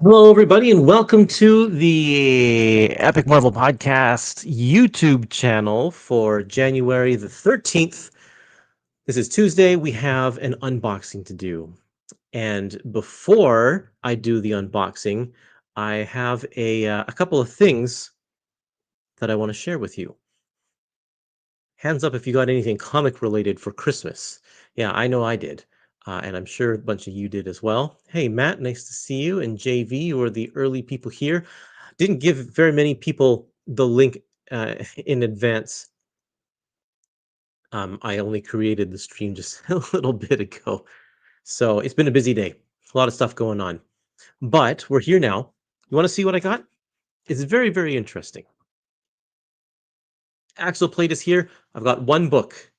Hello, everybody, and welcome to the Epic Marvel Podcast YouTube channel for January the 13th. This is Tuesday. We have an unboxing to do. And before I do the unboxing, I have a couple of things that I want to share with you. Hands up if you got anything comic related for Christmas. Yeah, I know I did. And I'm sure a bunch of you did as well. Hey, Matt, nice to see you. And JV, you are the early people here. Didn't give very many people the link in advance. I only created the stream just a little bit ago. So it's been a busy day. A lot of stuff going on. But we're here now. You want to see what I got? It's very, very interesting. Axel Plate is here. I've got one book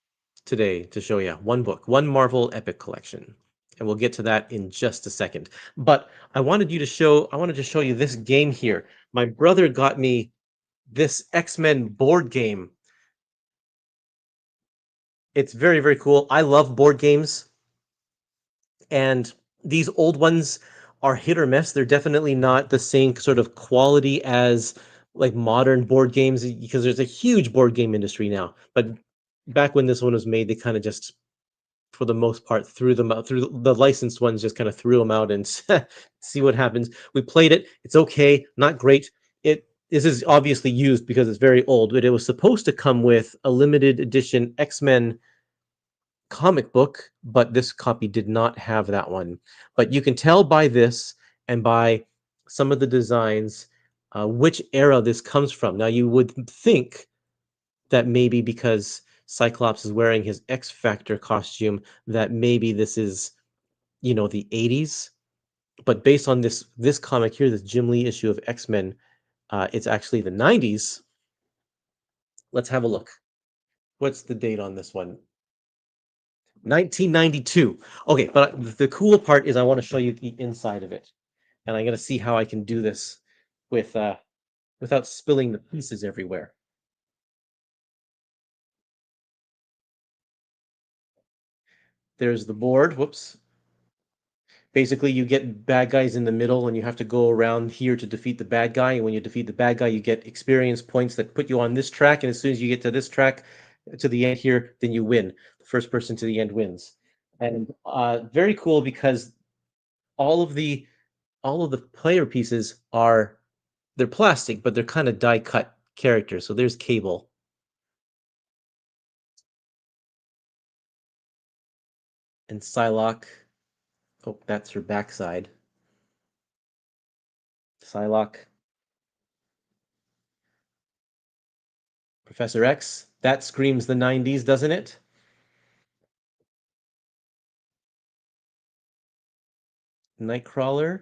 today to show you. One book, one Marvel Epic Collection. And we'll get to that in just a second. But I wanted to show you this game here. My brother got me this X-Men board game. It's very, very cool. I love board games, and these old ones are hit or miss. They're definitely not the same sort of quality as like modern board games because there's a huge board game industry now. But back when this one was made, they kind of just, for the most part, threw them out. Through the licensed ones, just kind of threw them out and see what happens. We played it. It's okay, not great. This is obviously used because it's very old, but it was supposed to come with a limited edition X-Men comic book, but this copy did not have that one. But you can tell by this and by some of the designs which era this comes from. Now, you would think that maybe because Cyclops is wearing his X Factor costume, that maybe this is, the 80s. But based on this comic here, this Jim Lee issue of X-Men, it's actually the 90s. Let's have a look. What's the date on this one? 1992. Okay, but the cool part is I want to show you the inside of it, and I'm gonna see how I can do this with without spilling the pieces everywhere. There's the board. Whoops. Basically, you get bad guys in the middle, and you have to go around here to defeat the bad guy. And when you defeat the bad guy, you get experience points that put you on this track. And as soon as you get to this track, to the end here, then you win. The first person to the end wins. And very cool because all of the all of the player pieces are they're plastic, but they're kind of die cut characters. So there's Cable and Psylocke. Oh, that's her backside. Psylocke, Professor X. That screams the 90s, doesn't it? Nightcrawler.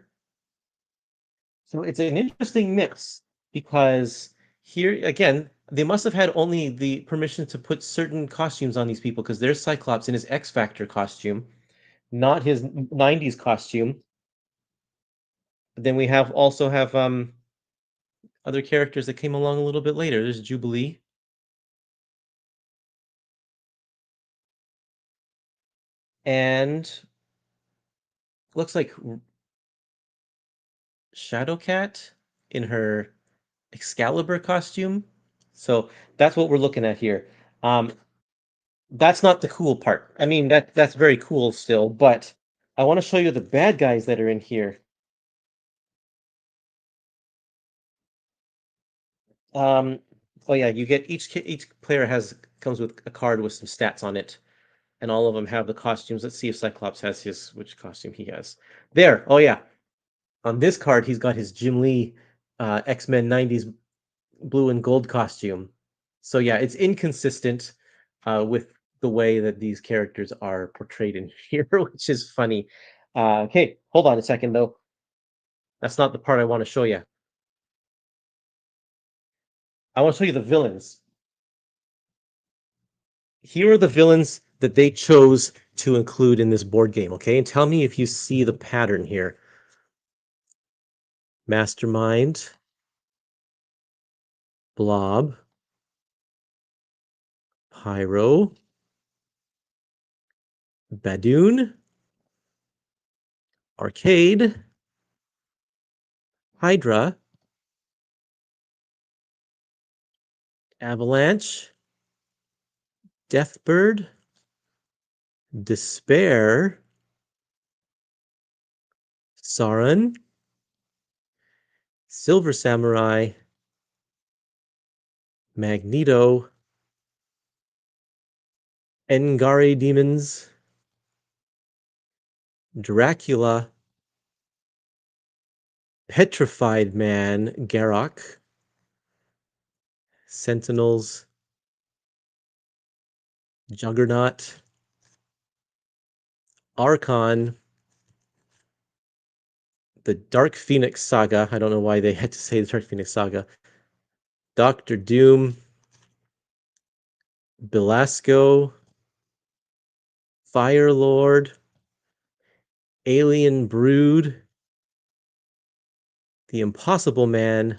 So it's an interesting mix because here again, they must have had only the permission to put certain costumes on these people because there's Cyclops in his X Factor costume, not his 90s costume. Then we have other characters that came along a little bit later. There's Jubilee. And looks like Shadowcat in her Excalibur costume. So that's what we're looking at here. Um, that's not the cool part. I mean, that's very cool still, but I want to show you the bad guys that are in here. Um, oh yeah, you get each player has comes with a card with some stats on it, and all of them have the costumes. Let's see if Cyclops has which costume he has. There. Oh yeah, on this card he's got his Jim Lee X-Men 90s blue and gold costume. So yeah, it's inconsistent with the way that these characters are portrayed in here, which is funny. Okay, hold on a second though. That's not the part I want to show you. I want to show you the villains. Here are the villains that they chose to include in this board game, okay? And tell me if you see the pattern here. Mastermind, Blob, Pyro, Badoon, Arcade, Hydra, Avalanche, Deathbird, Despair, Sauron, Silver Samurai, Magneto, Ngari Demons, Dracula, Petrified Man, Garrock, Sentinels, Juggernaut, Archon, the Dark Phoenix Saga. I don't know why they had to say the Dark Phoenix Saga. Doctor Doom, Belasco, Fire Lord, Alien Brood, The Impossible Man,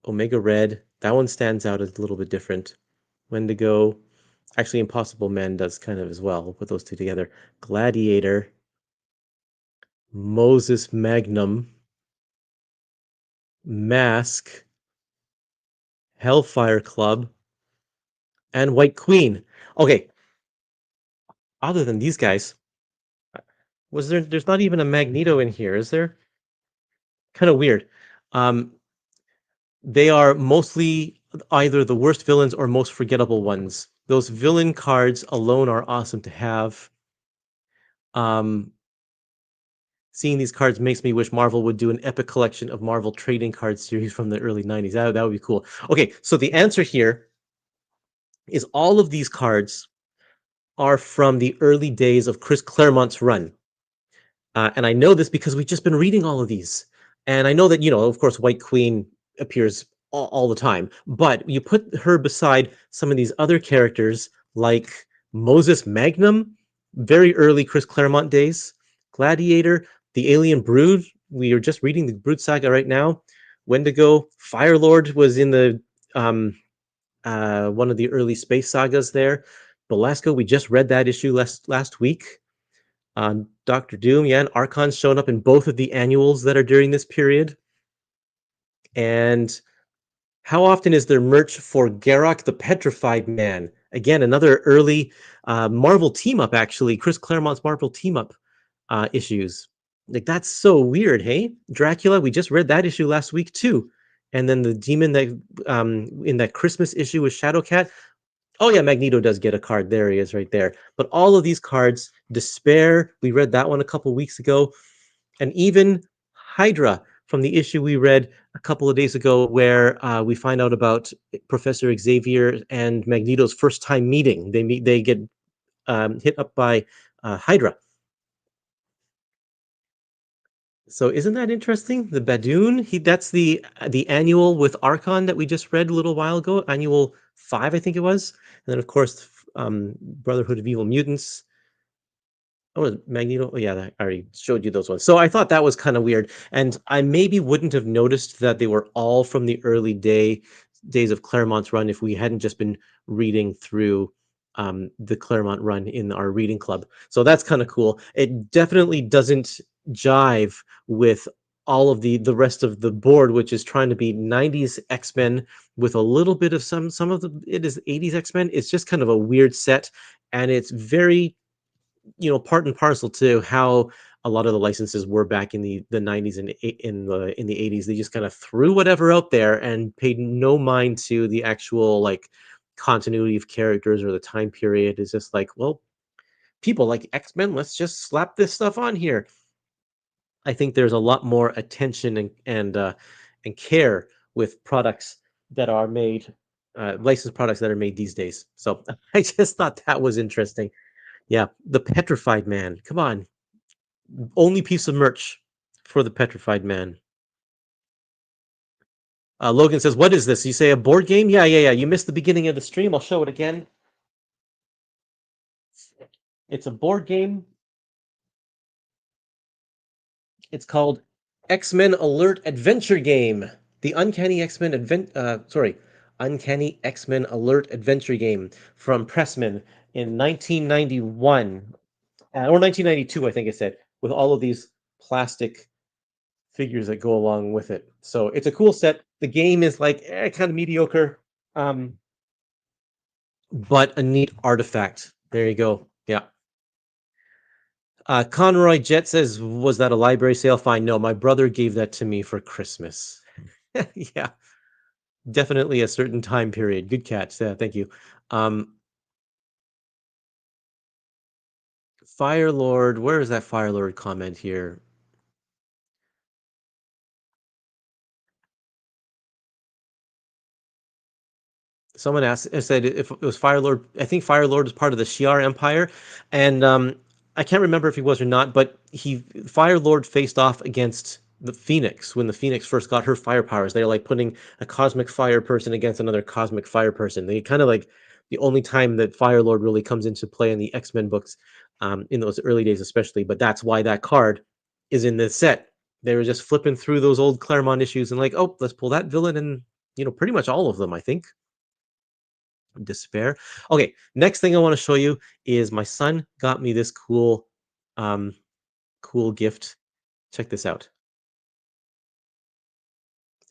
Omega Red. That one stands out as a little bit different. Wendigo. Actually, Impossible Man does kind of as well. We'll put those two together. Gladiator, Moses Magnum, Mask, Hellfire Club, and White Queen. Okay, other than these guys, there's not even a Magneto in here, is there? Kind of weird. Um, they are mostly either the worst villains or most forgettable ones. Those villain cards alone are awesome to have. Um, Seeing these cards makes me wish Marvel would do an epic collection of Marvel trading card series from the early 90s. That would be cool. Okay, so the answer here is all of these cards are from the early days of Chris Claremont's run. And I know this because we've just been reading all of these. And I know that, of course, White Queen appears all the time, but you put her beside some of these other characters like Moses Magnum, very early Chris Claremont days, Gladiator, the Alien Brood. We are just reading the Brood saga right now. Wendigo, Firelord was in the one of the early space sagas there. Belasco, we just read that issue last week. Doctor Doom, yeah, and Archon's shown up in both of the annuals that are during this period. And how often is there merch for Garrock the Petrified Man? Again, another early Marvel team up, actually. Chris Claremont's Marvel team up issues. Like, that's so weird, hey? Dracula, we just read that issue last week, too. And then the demon that in that Christmas issue with Shadowcat. Oh yeah, Magneto does get a card. There he is, right there. But all of these cards, Despair, we read that one a couple weeks ago, and even Hydra from the issue we read a couple of days ago, where we find out about Professor Xavier and Magneto's first time meeting. They get hit up by Hydra. So isn't that interesting? The Badoon, that's the annual with Archon that we just read a little while ago, annual 5, I think it was. And then of course, Brotherhood of Evil Mutants. Oh, Magneto. Oh, yeah, I already showed you those ones. So I thought that was kind of weird, and I maybe wouldn't have noticed that they were all from the early days of Claremont's run if we hadn't just been reading through the Claremont run in our reading club. So that's kind of cool. It definitely doesn't jive with all of the rest of the board, which is trying to be 90s X-Men with a little bit of some of the it is 80s X-Men. It's just kind of a weird set, and it's very part and parcel to how a lot of the licenses were back in the 90s and in the 80s. They just kind of threw whatever out there and paid no mind to the actual like continuity of characters or the time period. It's just like, well, people like X-Men, let's just slap this stuff on here. I think there's a lot more attention and care with products that are made, licensed products that are made these days. So I just thought that was interesting. Yeah, the Petrified Man. Come on, only piece of merch for the Petrified Man. Logan says, "What is this? You say a board game? Yeah, yeah, yeah. You missed the beginning of the stream. I'll show it again. It's a board game. It's called X-Men Alert Adventure Game. The Uncanny X-Men Alert Adventure Game from Pressman in 1991 or 1992, I think it said, with all of these plastic figures that go along with it. So it's a cool set. The game is like kind of mediocre, um, but a neat artifact. There you go. Yeah. Conroy Jet says, "Was that a library sale?" Fine. No, my brother gave that to me for Christmas. Yeah, definitely a certain time period. Good catch. Yeah, thank you. Um, Fire Lord, where is that Fire Lord comment here? Someone asked, said if it was Fire Lord. I think Fire Lord was part of the Shi'ar Empire, and I can't remember if he was or not. But Fire Lord faced off against the Phoenix when the Phoenix first got her fire powers. They're like putting a cosmic fire person against another cosmic fire person. They kind of like the only time that Fire Lord really comes into play in the X-Men books, in those early days especially. But that's why that card is in this set. They were just flipping through those old Claremont issues and like, oh, let's pull that villain, and pretty much all of them, I think. Despair. Okay, next thing I want to show you is my son got me this um, cool gift. Check this out.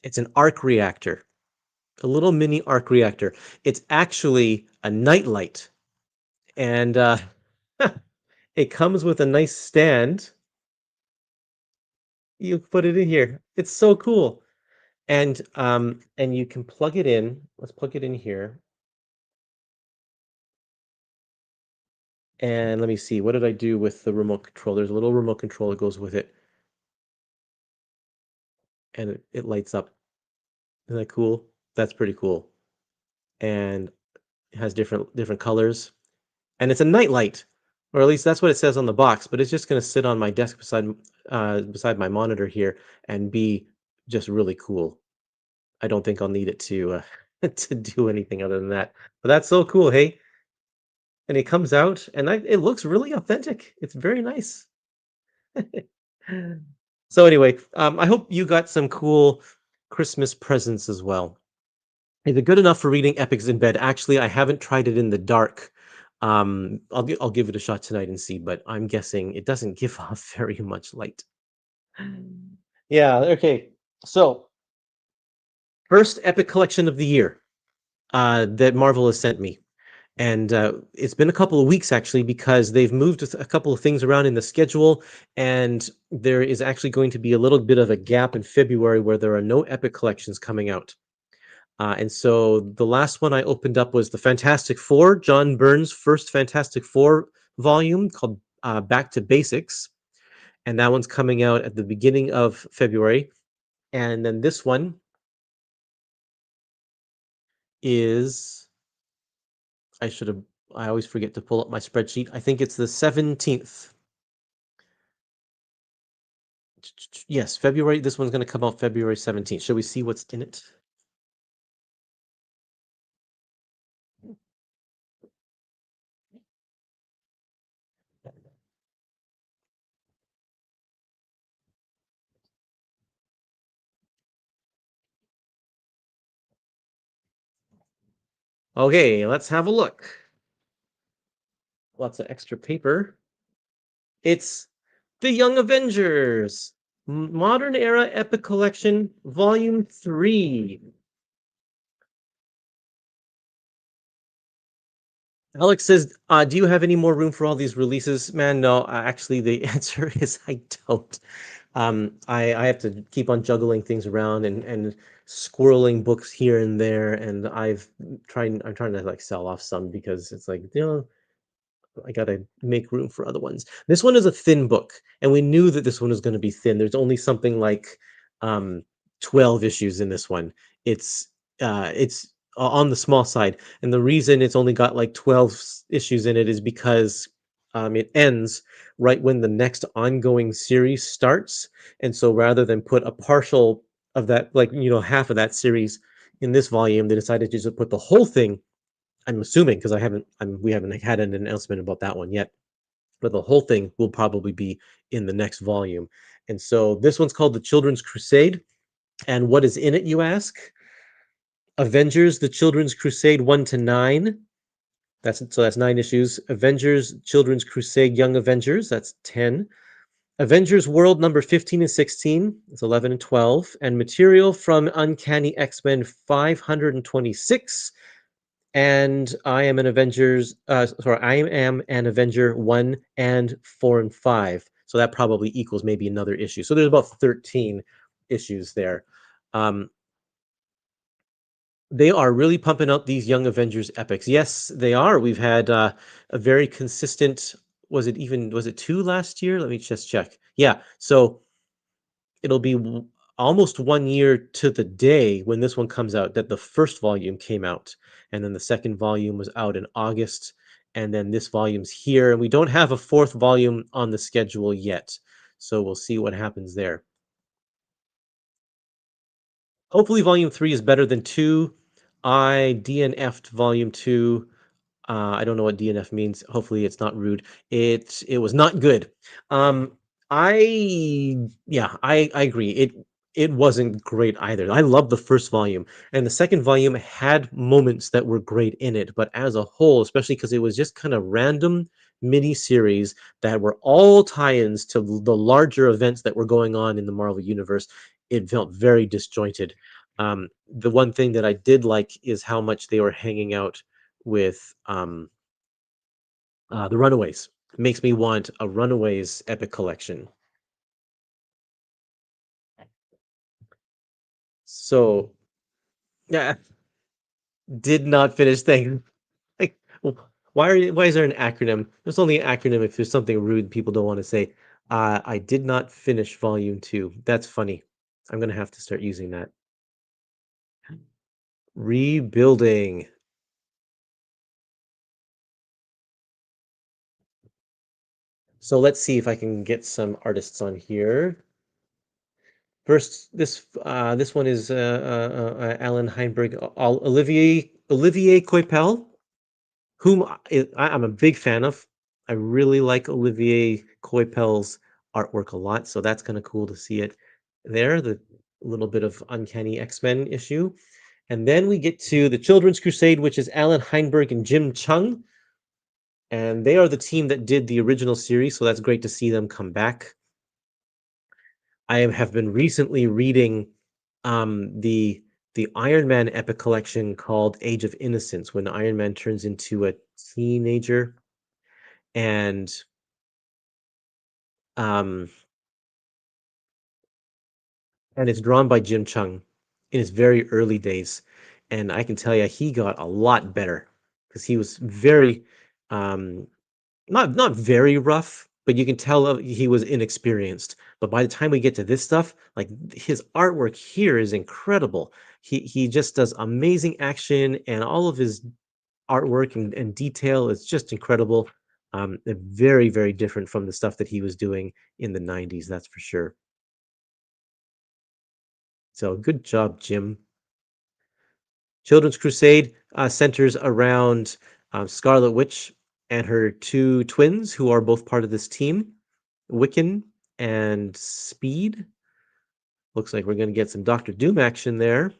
It's an arc reactor, a little mini arc reactor. It's actually a nightlight, and it comes with a nice stand. You put it in here. It's so cool, and you can plug it in. Let's plug it in here. And let me see. What did I do with the remote control? There's a little remote control that goes with it, and it lights up. Isn't that cool? That's pretty cool. And it has different colors. And it's a nightlight, or at least that's what it says on the box. But it's just going to sit on my desk beside my monitor here and be just really cool. I don't think I'll need it to to do anything other than that. But that's so cool, hey! And it comes out, and it looks really authentic. It's very nice. So anyway, I hope you got some cool Christmas presents as well. Is it good enough for reading epics in bed? Actually, I haven't tried it in the dark. I'll give it a shot tonight and see, but I'm guessing it doesn't give off very much light. Yeah, okay. So, first epic collection of the year that Marvel has sent me. And it's been a couple of weeks actually because they've moved a couple of things around in the schedule, and there is actually going to be a little bit of a gap in February where there are no epic collections coming out. And so the last one I opened up was the Fantastic Four, John Byrne's first Fantastic Four volume called Back to Basics. And that one's coming out at the beginning of February. And then this one is, I should have, I always forget to pull up my spreadsheet. I think it's the 17th. Yes, February. This one's going to come out February 17th. Shall we see what's in it? Okay, let's have a look. Lots of extra paper. It's the Young Avengers, Modern Era Epic Collection, Volume 3. Alex says, do you have any more room for all these releases? Man, no, actually, the answer is I don't. I have to keep on juggling things around and squirreling books here and there, and I'm trying to like sell off some because it's like, I gotta make room for other ones. This one is a thin book, and we knew that this one was going to be thin. There's only something like um, 12 issues in this one. It's on the small side, and the reason it's only got like 12 issues in it is because it ends right when the next ongoing series starts, and so rather than put a partial of that, like half of that series in this volume, they decided to just put the whole thing. I'm assuming because we haven't had an announcement about that one yet, but the whole thing will probably be in the next volume. And so this one's called The Children's Crusade. And what is in it, you ask? Avengers, The Children's Crusade 1 to 9. That's 9 issues. Avengers, Children's Crusade, Young Avengers. That's 10. Avengers World number 15 and 16 is 11 and 12, and material from Uncanny X-Men 526. And I am an Avengers. Sorry, I am an Avenger 1 and 4 and 5. So that probably equals maybe another issue. So there's about 13 issues there. Um, they are really pumping out these Young Avengers epics. Yes, they are. We've had a very consistent. Was it two last year? Let me just check. Yeah. So it'll be almost 1 year to the day when this one comes out that the first volume came out, and then the second volume was out in August, and then this volume's here, and we don't have a fourth volume on the schedule yet, so we'll see what happens there. Hopefully, volume 3 is better than 2. I DNF'd volume 2. I don't know what DNF means. Hopefully, it's not rude. It was not good. Um, I agree. It wasn't great either. I love the first volume, and the second volume had moments that were great in it, but as a whole, especially because it was just kind of random mini series that were all tie-ins to the larger events that were going on in the Marvel universe, it felt very disjointed. The one thing that I did like is how much they were hanging out with the Runaways. Makes me want a Runaways epic collection. So yeah, did not finish thing. Like, why is there an acronym? There's only an acronym if there's something rude people don't want to say. I did not finish volume 2. That's funny. I'm gonna have to start using that. Rebuilding. So let's see if I can get some artists on here. First, this one is Alan Heinberg, Olivier Coipel, whom I'm a big fan of. I really like Olivier Coipel's artwork a lot, so that's kind of cool to see it there. The little bit of Uncanny X-Men issue, and then we get to the Children's Crusade, which is Alan Heinberg and Jim Chung, and they are the team that did the original series, so that's great to see them come back. I have been recently reading the Iron Man epic collection called Age of Innocence, when Iron Man turns into a teenager, and um and it's drawn by Jim Chung in his very early days. And I can tell you he got a lot better because he was very um not very rough, but you can tell he was inexperienced. But by the time we get to this stuff, like his artwork here is incredible. He just does amazing action, and all of his artwork and detail is just incredible. Very, very different from the stuff that he was doing in the 90s, that's for sure. So good job, Jim. Children's Crusade centers around Scarlet Witch and her two twins, who are both part of this team, Wiccan and Speed. Looks like we're going to get some Doctor Doom action there.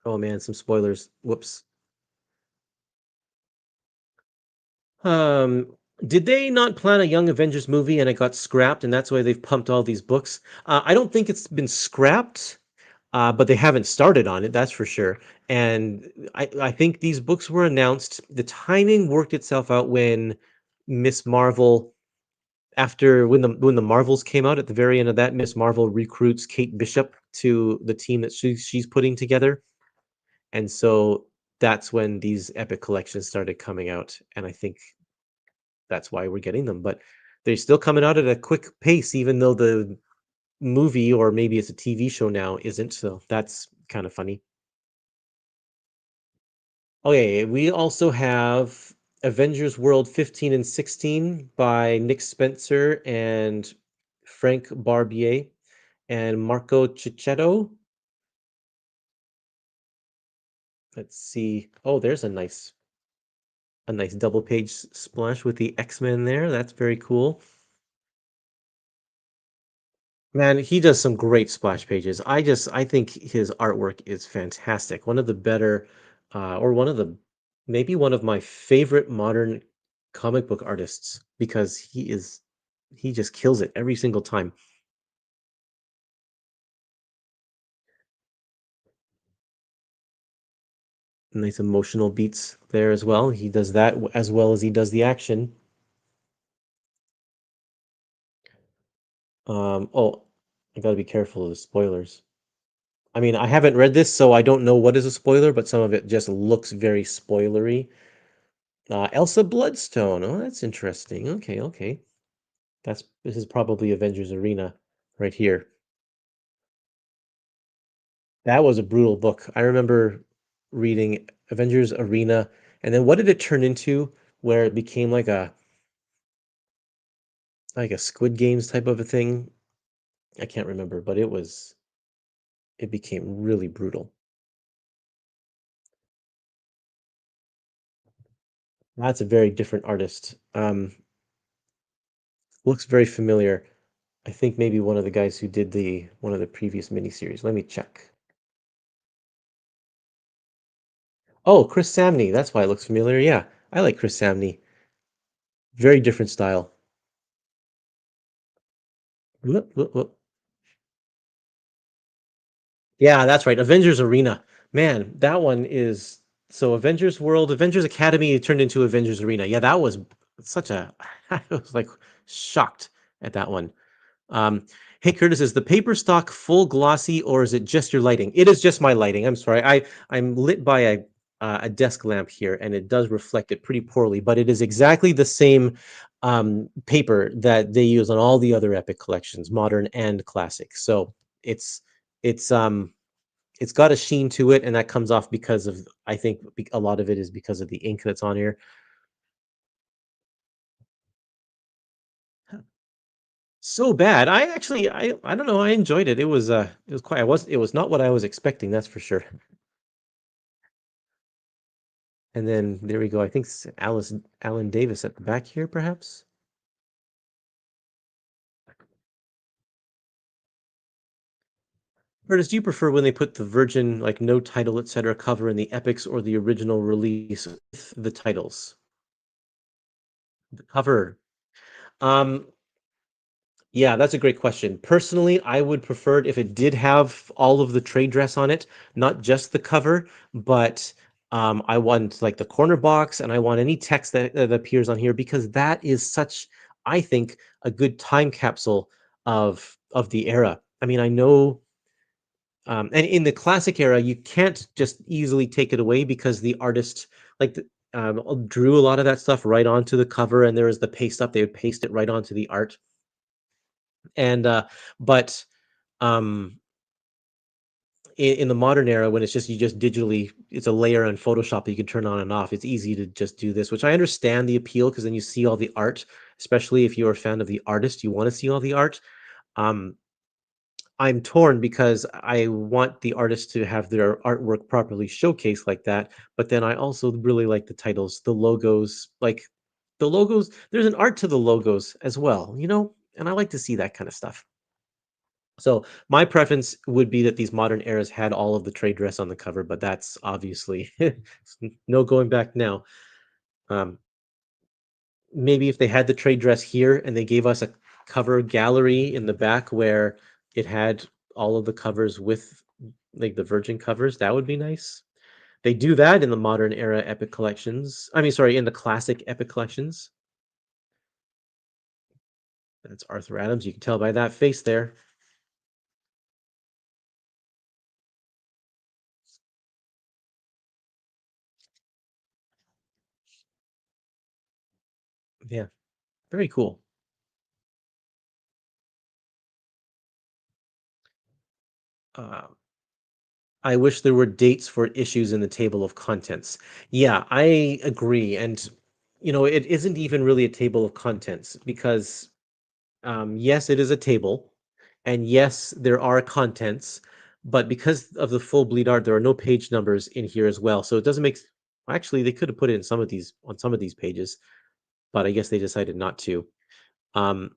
Oh man, some spoilers. Whoops. Um, did they not plan a Young Avengers movie and it got scrapped, and that's why they've pumped all these books? I don't think it's been scrapped, but they haven't started on it, that's for sure. And I think these books were announced. The timing worked itself out when Miss Marvel, after when the Marvels came out at the very end of that, Miss Marvel recruits Kate Bishop to the team that she's putting together, and so that's when these epic collections started coming out, and I think that's why we're getting them. But they're still coming out at a quick pace, even though the movie, or maybe it's a TV show now, isn't. So that's kind of funny. Okay, we also have Avengers World 15 and 16 by Nick Spencer and Frank Barbier and Marco Cicchetto. Let's see. Oh, there's a nice double page splash with the X-Men there. That's very cool. Man, he does some great splash pages. I think his artwork is fantastic. One of the better, or one of the Maybe one of my favorite modern comic book artists because he just kills it every single time. Nice emotional beats there as well. He does that as well as he does the action. Oh, I gotta be careful of the spoilers. I mean, I haven't read this, so I don't know what is a spoiler, but some of it just looks very spoilery. Elsa Bloodstone. Oh, that's interesting. Okay, okay. This is probably Avengers Arena right here. That was a brutal book. I remember reading Avengers Arena, and then what did it turn into where it became like a Squid Games type of a thing? I can't remember, but it became really brutal. That's a very different artist. Looks very familiar. I think maybe one of the guys who did the one of the previous miniseries. Let me check. Oh, Chris Samney. That's why it looks familiar. Yeah, I like Chris Samney. Very different style. Whoop, whoop, whoop. Yeah, that's right. Avengers Arena. Man, that one is so Avengers World, Avengers Academy turned into Avengers Arena. Yeah, that was such a I was like shocked at that one. Hey Curtis, is the paper stock full glossy or is it just your lighting? It is just my lighting. I'm sorry. I'm lit by a desk lamp here and it does reflect it pretty poorly, but it is exactly the same paper that they use on all the other Epic collections, modern and classic. So it's it's um it's got a sheen to it, and that comes off because of I think a lot of it is because of the ink that's on here. So bad. I don't know. I enjoyed it. It was quite. It was not what I was expecting. That's for sure. And then there we go. I think Alice Alan Davis at the back here, perhaps. Curtis, do you prefer when they put the Virgin like no title, etc. cover in the epics or the original release with the titles? The cover. Um, Yeah, that's a great question. Personally, I would prefer it if it did have all of the trade dress on it, not just the cover, but I want like the corner box and I want any text that appears on here because that is such, I think, a good time capsule of the era. I mean, I know, and in the classic era, you can't just easily take it away because the artist like drew a lot of that stuff right onto the cover, and there was the paste up. They would paste it right onto the art and but um in the modern era when it's just you just digitally it's a layer in Photoshop that you can turn on and off. It's easy to just do this, which I understand the appeal because then you see all the art, especially if you're a fan of the artist, you want to see all the art. um I'm torn because I want the artist to have their artwork properly showcased like that, but then I also really like the titles, the logos, like the logos, there's an art to the logos as well, and I like to see that kind of stuff. So my preference would be that these modern eras had all of the trade dress on the cover, but that's obviously no going back now. Um, Maybe if they had the trade dress here and they gave us a cover gallery in the back where it had all of the covers with like the Virgin covers, that would be nice. They do that in the modern era Epic collections. I mean, sorry, in the classic Epic collections. That's Arthur Adams. You can tell by that face there. Yeah, very cool. Uh, I wish there were dates for issues in the table of contents. Yeah, I agree. And, it isn't even really a table of contents because, yes, it is a table. And yes, there are contents. But because of the full bleed art, there are no page numbers in here as well. So it doesn't make, actually, they could have put it in on some of these pages, but I guess they decided not to. Um,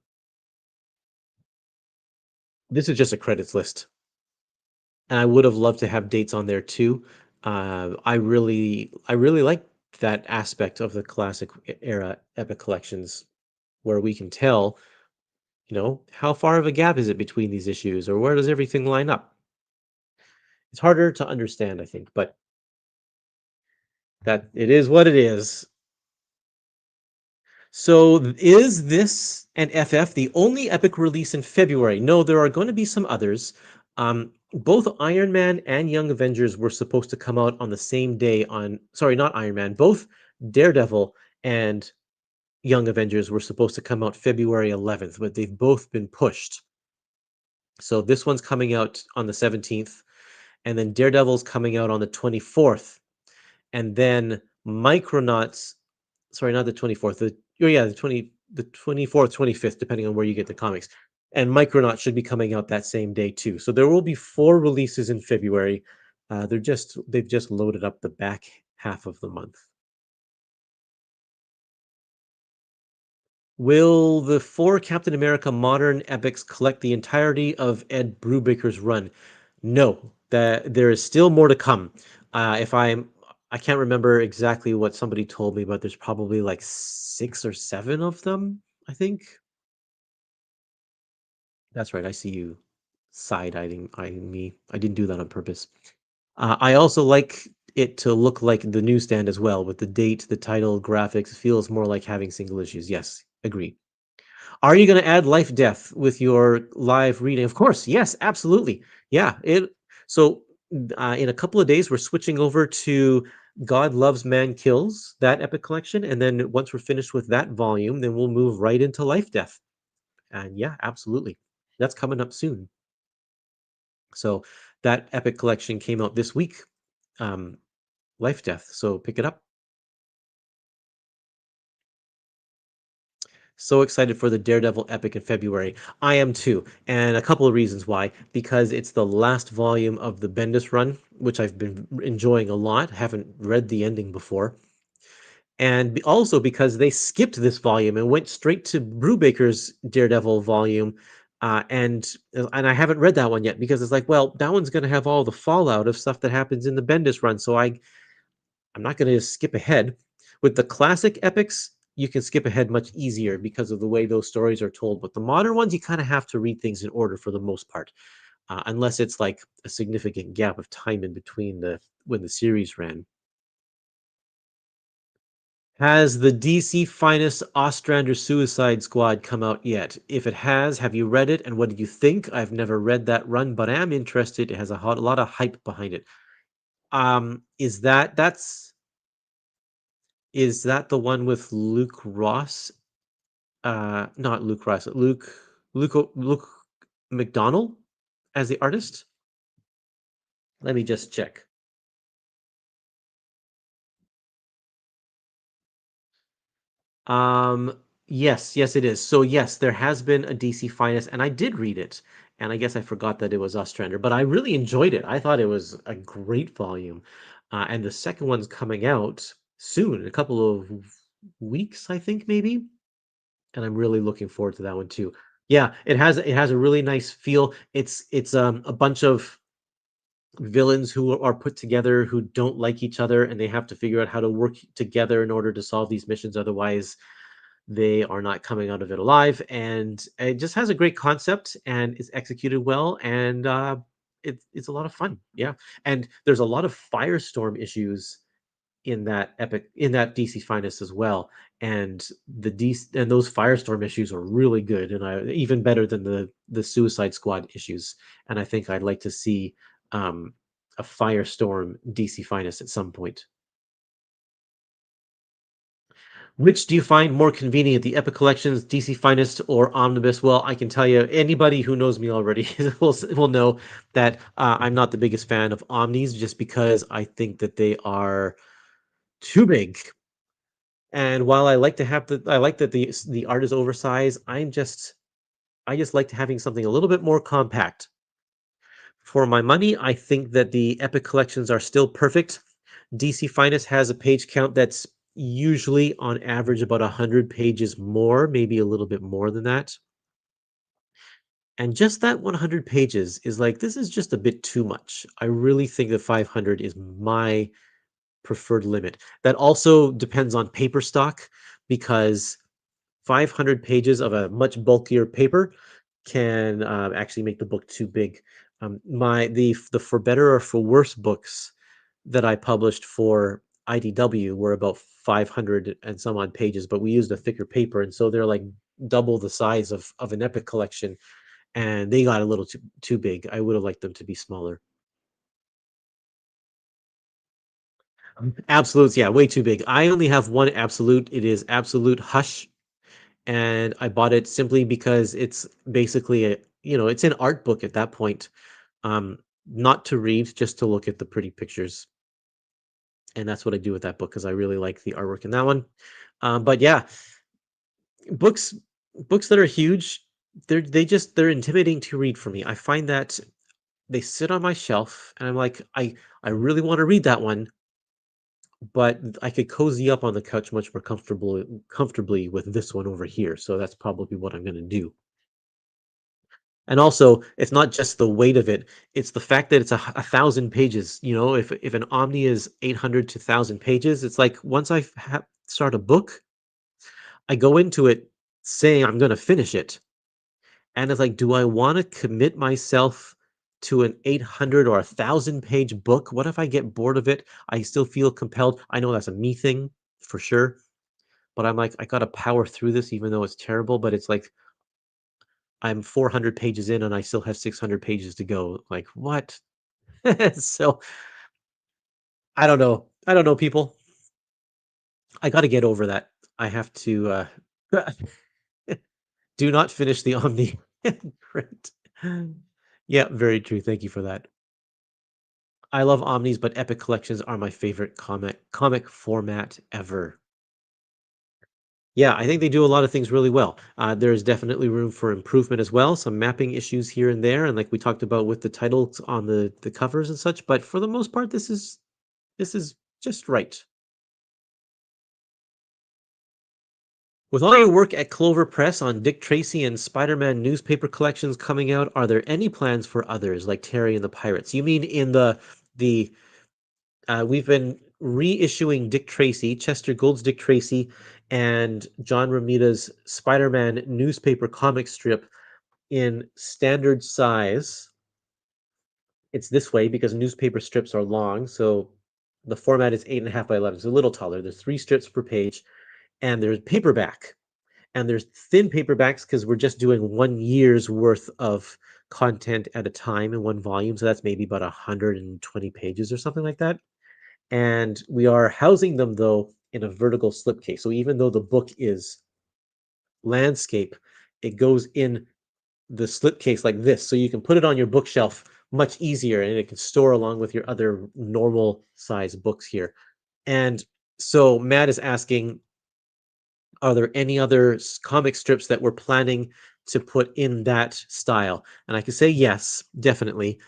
this is just a credits list. And I would have loved to have dates on there too. I really like that aspect of the classic era epic collections where we can tell, how far of a gap is it between these issues or where does everything line up? It's harder to understand, I think, but that it is what it is. So, is this an FF the only epic release in February? No, there are going to be some others. Both Iron Man and Young Avengers were supposed to come out on the same day on, sorry, not Iron Man, both Daredevil and Young Avengers were supposed to come out February 11th, but they've both been pushed. So this one's coming out on the 17th, and then Daredevil's coming out on the 24th, and then Micronauts, sorry, not the 24th, the 24th, 25th, depending on where you get the comics. And Micronauts should be coming out that same day too. So there will be 4 releases in February. They've just loaded up the back half of the month. Will the 4 Captain America modern epics collect the entirety of Ed Brubaker's run? No, that there is still more to come. If I can't remember exactly what somebody told me, but there's probably like 6 or 7 of them, I think. That's right. I see you side-eyeing me. I didn't do that on purpose. I also like it to look like the newsstand as well, with the date, the title, graphics. Feels more like having single issues. Yes, agree. Are you going to add life death with your live reading? Of course. Yes, absolutely. Yeah. So in a couple of days we're switching over to God Loves Man Kills, that epic collection, and then once we're finished with that volume, then we'll move right into life death. And yeah, absolutely. That's coming up soon. So that epic collection came out this week. Um Life death. So pick it up. So excited for the Daredevil epic in February. I am too. And a couple of reasons why. Because it's the last volume of the Bendis run, which I've been enjoying a lot. Haven't read the ending before. And also because they skipped this volume and went straight to Brubaker's Daredevil volume. And I haven't read that one yet because it's like, well, that one's going to have all the fallout of stuff that happens in the Bendis run. So I'm not going to skip ahead. With the classic epics, you can skip ahead much easier because of the way those stories are told. But the modern ones, you kind of have to read things in order for the most part, unless it's like a significant gap of time in between the when the series ran. Has the DC Finest Ostrander Suicide Squad come out yet? If it has, have you read it and what did you think? I've never read that run, but I am interested. It has a lot of hype behind it. Is that the one with Luke Ross? Not Luke Ross, Luke McDonald as the artist? Let me just check. Yes, it is. So yes, there has been a DC Finest, and I did read it, and I guess I forgot that it was Ostrander, but I really enjoyed it. I thought it was a great volume, and the second one's coming out soon, in a couple of weeks, I think maybe, and I'm really looking forward to that one too. Yeah, it has a really nice feel. It's a bunch of villains who are put together who don't like each other and they have to figure out how to work together in order to solve these missions, otherwise they are not coming out of it alive. And it just has a great concept and is executed well, and it's a lot of fun. Yeah, and there's a lot of firestorm issues in that DC Finest as well. And the DC and those Firestorm issues are really good, and I even better than the Suicide Squad issues. And I think I'd like to see um, a Firestorm DC Finest at some point. Which do you find more convenient, the Epic Collections, DC Finest, or Omnibus? Well, I can tell you, anybody who knows me already will know that I'm not the biggest fan of Omnis, just because I think that they are too big. And while I like that the art is oversized, I just liked having something a little bit more compact. For my money, I think that the Epic collections are still perfect. DC Finest has a page count that's usually on average about 100 pages more, maybe a little bit more than that. And just that 100 pages is like, this is just a bit too much. I really think that 500 is my preferred limit. That also depends on paper stock because 500 pages of a much bulkier paper can actually make the book too big. The For Better or For Worse books that I published for IDW were about 500 and some odd pages, but we used a thicker paper, and so they're like double the size of an Epic collection, and they got a little too big. I would have liked them to be smaller. Absolutes, yeah, way too big. I only have one absolute. It is Absolute Hush, and I bought it simply because it's basically it's an art book at that point. Not to read, just to look at the pretty pictures. And that's what I do with that book because I really like the artwork in that one. But yeah, books books that are huge, they're intimidating to read for me. I find that they sit on my shelf and I'm like, I really want to read that one, but I could cozy up on the couch much more comfortably with this one over here. So that's probably what I'm going to do. And also, it's not just the weight of it; it's the fact that it's a thousand pages. If an Omni is 800 to 1,000 pages, it's like once I start a book, I go into it saying I'm going to finish it, and it's like, do I want to commit myself to an 800 or 1,000 page book? What if I get bored of it? I still feel compelled. I know that's a me thing for sure, but I'm like, I got to power through this, even though it's terrible. But it's like I'm 400 pages in and I still have 600 pages to go. Like, what? So, I don't know. I don't know, people. I gotta get over that. I have to, do not finish the Omni. Great. Yeah, very true. Thank you for that. I love Omnis, but Epic Collections are my favorite comic format ever. Yeah, I think they do a lot of things really well. There's definitely room for improvement as well. Some mapping issues here and there, and like we talked about with the titles on the covers and such. But for the most part, this is just right. With all your work at Clover Press on Dick Tracy and Spider-Man newspaper collections coming out, are there any plans for others like Terry and the Pirates? You mean in the we've been reissuing Dick Tracy, Chester Gould's Dick Tracy, and John Romita's Spider-Man newspaper comic strip in standard size. It's this way because newspaper strips are long, so the format is 8.5 by 11. It's a little taller. There's 3 strips per page, and there's paperback. And there's thin paperbacks because we're just doing 1 year's worth of content at a time in one volume. So that's maybe about 120 pages or something like that. And we are housing them though in a vertical slipcase. So even though the book is landscape, it goes in the slipcase like this. So you can put it on your bookshelf much easier and it can store along with your other normal size books here. And so Matt is asking, are there any other comic strips that we're planning to put in that style? And I can say yes, definitely.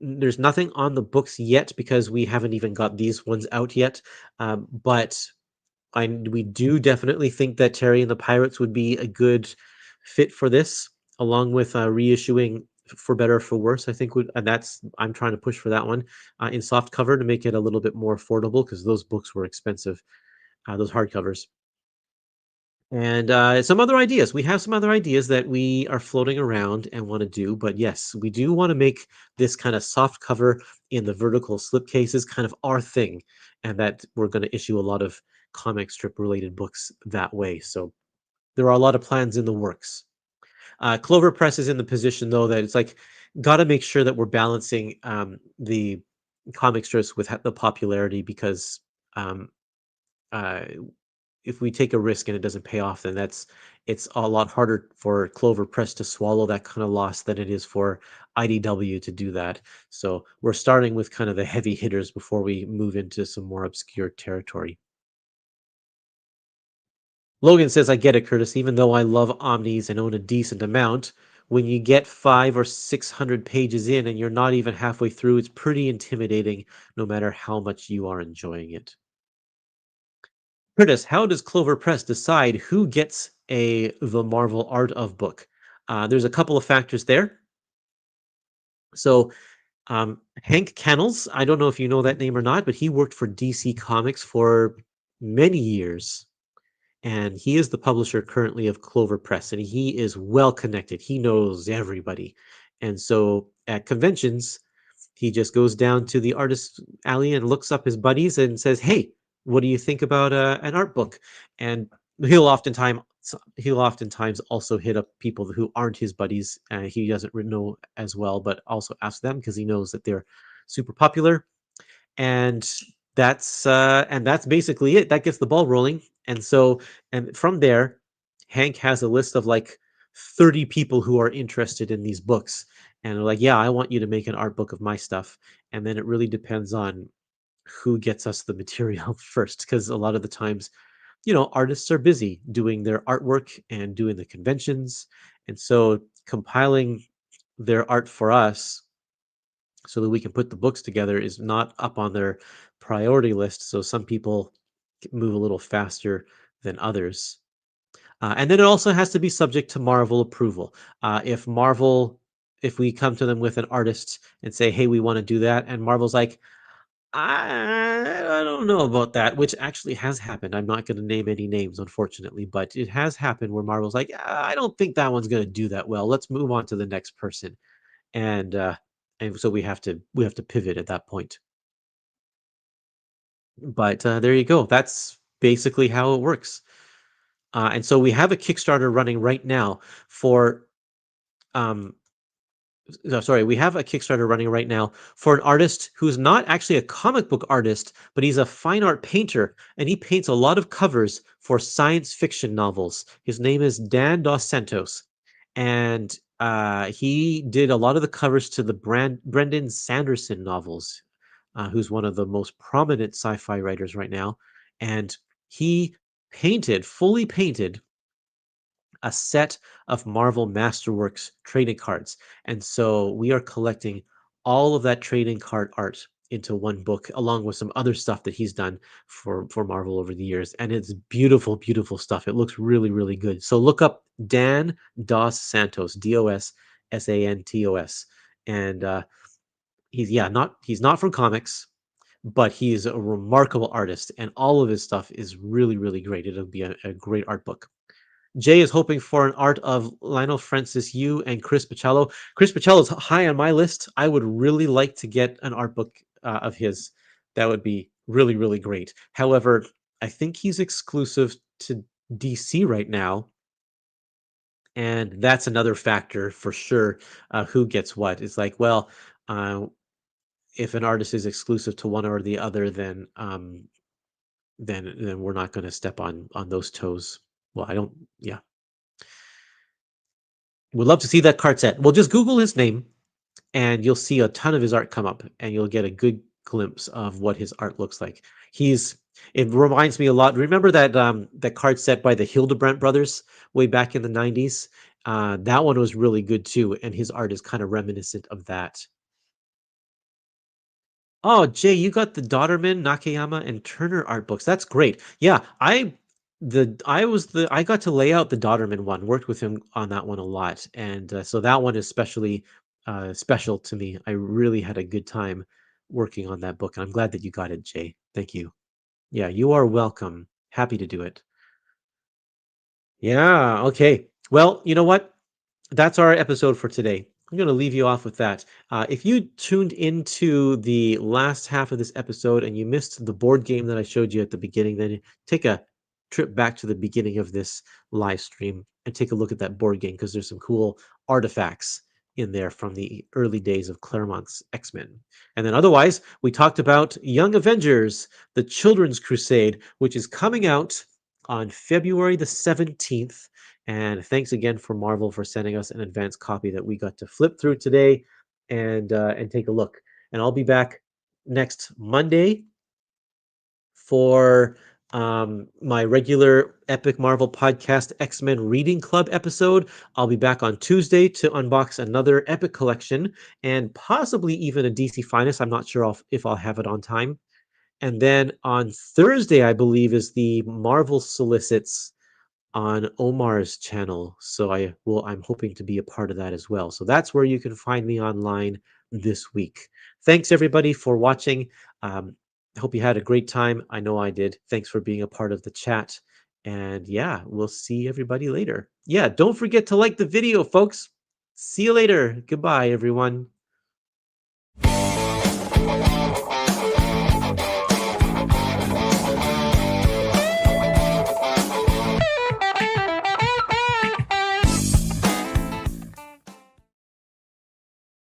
There's nothing on the books yet because we haven't even got these ones out yet. But we do definitely think that Terry and the Pirates would be a good fit for this, along with reissuing For Better or For Worse. I think and that's I'm trying to push for that one in soft cover to make it a little bit more affordable because those books were expensive, those hardcovers. And some other ideas. We have some other ideas that we are floating around and want to do. But yes, we do want to make this kind of soft cover in the vertical slipcases kind of our thing. And that we're going to issue a lot of comic strip related books that way. So there are a lot of plans in the works. Clover Press is in the position, though, that it's like, got to make sure that we're balancing the comic strips with the popularity because. Um, uh, if we take a risk and it doesn't pay off, then it's a lot harder for Clover Press to swallow that kind of loss than it is for IDW to do that. So we're starting with kind of the heavy hitters before we move into some more obscure territory. Logan says, I get it, Curtis. Even though I love Omnis and own a decent amount, when you get 500 or 600 pages in and you're not even halfway through, it's pretty intimidating no matter how much you are enjoying it. Curtis, how does Clover Press decide who gets the Marvel Art of book? There's a couple of factors there. So Hank Kennels, I don't know if you know that name or not, but he worked for DC Comics for many years. And he is the publisher currently of Clover Press, and he is well connected. He knows everybody. And so at conventions, he just goes down to the artist alley and looks up his buddies and says, "Hey, what do you think about an art book?" And he'll oftentimes he'll oftentimes also hit up people who aren't his buddies. He doesn't know as well, but also ask them because he knows that they're super popular. And that's basically it. That gets the ball rolling. And so, and from there, Hank has a list of like 30 people who are interested in these books, and they're like, "Yeah, I want you to make an art book of my stuff." And then it really depends on who gets us the material first, because a lot of the times, artists are busy doing their artwork and doing the conventions, and so compiling their art for us so that we can put the books together is not up on their priority list. So some people move a little faster than others. And then it also has to be subject to Marvel approval. If we come to them with an artist and say, "Hey, we want to do that," and Marvel's like, I don't know about that," which actually has happened. I'm not going to name any names, unfortunately, but it has happened where Marvel's like, I don't think that one's going to do that well. Let's move on to the next person." And so we have to pivot at that point. But there you go. That's basically how it works. And so we have a Kickstarter running right now for um, no, sorry, we have a Kickstarter running right now for an artist who's not actually a comic book artist, but he's a fine art painter, and he paints a lot of covers for science fiction novels. His name is Dan Dos Santos, and he did a lot of the covers to the Brendan Sanderson novels, who's one of the most prominent sci-fi writers right now, and he fully painted a set of Marvel Masterworks trading cards. And so we are collecting all of that trading card art into one book along with some other stuff that he's done for Marvel over the years, and it's beautiful, beautiful stuff. It looks really, really good. So look up Dan Dos Santos, Dos Santos, and he's not from comics, but he's a remarkable artist, and all of his stuff is really, really great. It'll be a great art book. Jay is hoping for an art of Lionel Francis Yu and Chris Pacello. Chris Pacello is high on my list. I would really like to get an art book of his. That would be really, really great. However, I think he's exclusive to DC right now, and that's another factor for sure. Who gets what? It's like, well, uh, if an artist is exclusive to one or the other, then we're not going to step on those toes. Well, I don't. Yeah, would love to see that card set. Well, just Google his name and you'll see a ton of his art come up and you'll get a good glimpse of what his art looks like. He's it reminds me a lot. Remember that card set by the Hildebrandt brothers way back in the 90s? That one was really good too, and his art is kind of reminiscent of that. Oh, Jay, you got the Dodderman, Nakayama, and Turner art books. That's great. Yeah, I got to lay out the Dodderman one. Worked with him on that one a lot, and so that one is especially special to me. I really had a good time working on that book, and I'm glad that you got it, Jay. Thank you. Yeah, you are welcome. Happy to do it. Yeah. Okay. Well, you know what? That's our episode for today. I'm going to leave you off with that. If you tuned into the last half of this episode and you missed the board game that I showed you at the beginning, then take a trip back to the beginning of this live stream and take a look at that board game because there's some cool artifacts in there from the early days of Claremont's X-Men. And then otherwise, we talked about Young Avengers, the Children's Crusade, which is coming out on February the 17th. And thanks again for Marvel for sending us an advanced copy that we got to flip through today and take a look. And I'll be back next Monday for my regular Epic Marvel Podcast X-Men Reading Club episode. I'll be back on Tuesday to unbox another Epic collection and possibly even a DC Finest. I'm not sure if I'll have it on time. And then on Thursday, I believe, is the Marvel Solicits on Omar's channel. So I'm hoping to be a part of that as well. So that's where you can find me online this week. Thanks everybody for watching. I hope you had a great time. I know I did. Thanks for being a part of the chat. And yeah, we'll see everybody later. Yeah, don't forget to like the video, folks. See you later. Goodbye, everyone.